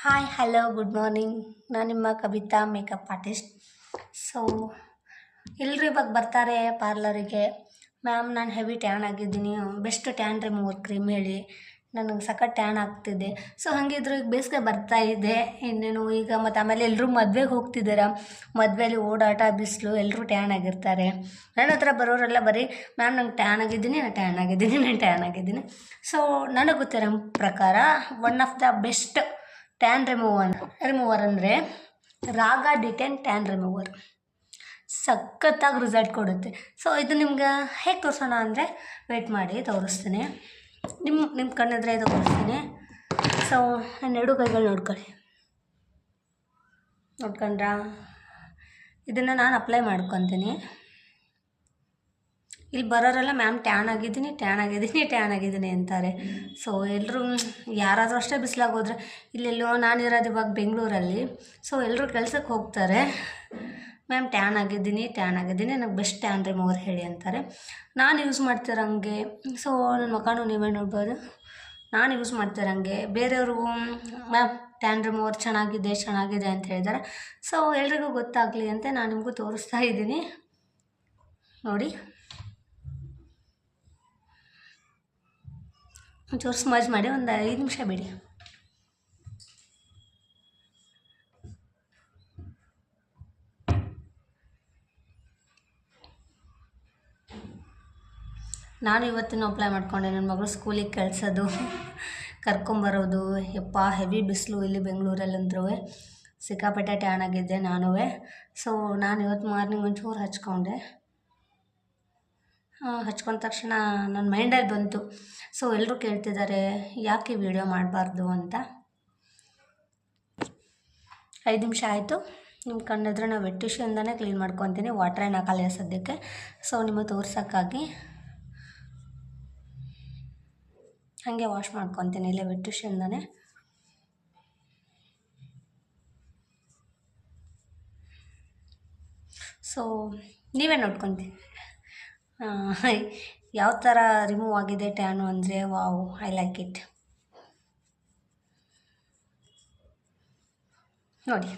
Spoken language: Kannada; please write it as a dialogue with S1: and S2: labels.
S1: Hi hello good morning. ನಾನು ನಿಮ್ಮ ಕವಿತಾ ಮೇಕಪ್ ಆರ್ಟಿಸ್ಟ್. ಸೊ ಎಲ್ಲರೂ ಇವಾಗ ಬರ್ತಾರೆ ಪಾರ್ಲರಿಗೆ. ಮ್ಯಾಮ್ ನಾನು ಹೆವಿ ಟ್ಯಾನ್ ಆಗಿದ್ದೀನಿ, ಬೆಸ್ಟ್ ಟ್ಯಾನ್ ರಿಮೂವರ್ ಕ್ರೀಮ್ ಹೇಳಿ. ನನಗೆ ಸಖತ್ ಟ್ಯಾನ್ ಆಗ್ತಿದೆ. ಸೊ ಹಾಗಿದ್ರು ಈಗ ಬೇಸಿಗೆ ಬರ್ತಾ ಇದೆ, ಇನ್ನೇನು ಈಗ ಮತ್ತು ಆಮೇಲೆ ಎಲ್ಲರೂ ಮದುವೆಗೆ ಹೋಗ್ತಿದ್ದಾರೆ. ಮದುವೆಯಲ್ಲಿ ಓಡಾಟ ಬಿಸಿಲು, ಎಲ್ಲರೂ ಟ್ಯಾನ್ ಆಗಿರ್ತಾರೆ. ನನ್ನ ಹತ್ರ ಬರೋರೆಲ್ಲ ಬರೀ ಮ್ಯಾಮ್ ನಂಗೆ ಟ್ಯಾನ್ ಆಗಿದ್ದೀನಿ, ನಾನು ಟ್ಯಾನ್ ಆಗಿದ್ದೀನಿ, ನಾನು ಟ್ಯಾನ್ ಆಗಿದ್ದೀನಿ. ಸೊ ನನಗೆ ಗೊತ್ತಿರೋ ಪ್ರಕಾರ one of the best tan remover ಅಂದರೆ ರಾಗ ಡಿಟೆನ್ ಟ್ಯಾನ್ ರಿಮೂವರ್. ಸಖತ್ತಾಗಿ ರಿಸಲ್ಟ್ ಕೊಡುತ್ತೆ. ಸೊ ಇದು ನಿಮ್ಗೆ ಹೇಗೆ ತೋರಿಸೋಣ ಅಂದರೆ ವೆಯ್ಟ್ ಮಾಡಿ ತೋರಿಸ್ತೀನಿ. ನಿಮ್ಮ ಕಣ್ಣೆದ್ರೆ ತೋರಿಸ್ತೀನಿ. ಸೊ ನಾನು ಎರಡು ಕೈಗಳು ನೋಡ್ಕೊಂಡ್ರಾ? ಇದನ್ನು ನಾನು ಅಪ್ಲೈ ಮಾಡ್ಕೊತೀನಿ. ಇಲ್ಲಿ ಬರೋರೆಲ್ಲ ಮ್ಯಾಮ್ ಟ್ಯಾನ್ ಆಗಿದ್ದೀನಿ ಅಂತಾರೆ. ಸೊ ಎಲ್ಲರೂ ಯಾರಾದರೂ ಅಷ್ಟೇ ಬಿಸಿಲಾಗಿ ಹೋದರೆ, ಇಲ್ಲೆಲ್ಲೋ ನಾನಿರೋದು ಇವಾಗ ಬೆಂಗಳೂರಲ್ಲಿ. ಸೊ ಎಲ್ಲರೂ ಕೆಲ್ಸಕ್ಕೆ ಹೋಗ್ತಾರೆ. ಮ್ಯಾಮ್ ಟ್ಯಾನ್ ಆಗಿದ್ದೀನಿ, ನನಗೆ ಬೆಸ್ಟ್ ಟ್ಯಾನ್ ರಿಮೂವರ್ ಹೇಳಿ ಅಂತಾರೆ. ನಾನು ಯೂಸ್ ಮಾಡ್ತಿರೋಂಗೆ, ಸೊ ನನ್ನ ಮುಖನೂ ನೀವೇ ನೋಡ್ಬೋದು. ನಾನು ಯೂಸ್ ಮಾಡ್ತಿರೋಂಗೆ ಬೇರೆಯವ್ರಿಗೂ ಮ್ಯಾಮ್ ಟ್ಯಾನ್ ರಿಮೂವರ್ ಚೆನ್ನಾಗಿದೆ ಅಂತ ಹೇಳಿದ್ದಾರೆ. ಸೊ ಎಲ್ರಿಗೂ ಗೊತ್ತಾಗಲಿ ಅಂತ ನಾನು ನಿಮಗೂ ತೋರಿಸ್ತಾ ಇದ್ದೀನಿ. ನೋಡಿ, ಒಂಚೂರು ಸ್ಮಜ್ ಮಾಡಿ ಒಂದು 5 ನಿಮಿಷ ಬಿಡಿ. ನಾನು ಇವತ್ತಿನ ಅಪ್ಲೈ ಮಾಡ್ಕೊಂಡೆ. ನನ್ನ ಮಗಳು ಸ್ಕೂಲಿಗೆ ಕಳಿಸೋದು, ಕರ್ಕೊಂಬರೋದು, ಹೆವಿ ಬಿಸಿಲು ಇಲ್ಲಿ ಬೆಂಗಳೂರಲ್ಲಂದ್ರೂ ಸಿಕ್ಕಾಪಟ್ಟೆ ಟ್ಯಾನ್ ಆಗಿದ್ದೆ ನಾನು. ಸೊ ನಾನು ಇವತ್ತು ಮಾರ್ನಿಂಗ್ ಒಂಚೂರು ಹಚ್ಕೊಂಡೆ. ಹಚ್ಕೊಂಡ ತಕ್ಷಣ ನನ್ನ ಮೈಂಡಲ್ಲಿ ಬಂತು. ಸೊ ಎಲ್ಲರೂ ಕೇಳ್ತಿದ್ದಾರೆ ಯಾಕೆ ವಿಡಿಯೋ ಮಾಡಬಾರ್ದು ಅಂತ. 5 ನಿಮಿಷ ಆಯಿತು. ನಿಮ್ಮ ಕಣ್ಣಿದ್ರೆ ನಾವು ವೆಟ್ ಟಿಶ್ಯೂಯಿಂದನೇ ಕ್ಲೀನ್ ಮಾಡ್ಕೊತೀನಿ, ವಾಟ್ರ್ ಏನು ಹಾಕಲ್ಲ ಸದ್ಯಕ್ಕೆ. ಸೊ ನಿಮಗೆ ತೋರ್ಸೋಕ್ಕಾಗಿ ಹಾಗೆ ವಾಶ್ ಮಾಡ್ಕೊತೀನಿ ಇಲ್ಲೇ ವೆಟ್ ಟಿಶ್ಯೂಯಿಂದನೇ. ಸೊ ನೀವೇ ನೋಡ್ಕೊತೀನಿ ಯಾವ ಥರ ರಿಮೂವ್ ಆಗಿದೆ ಟ್ಯಾನು ಅಂದರೆ. Wow, I like it. ನೋಡಿ.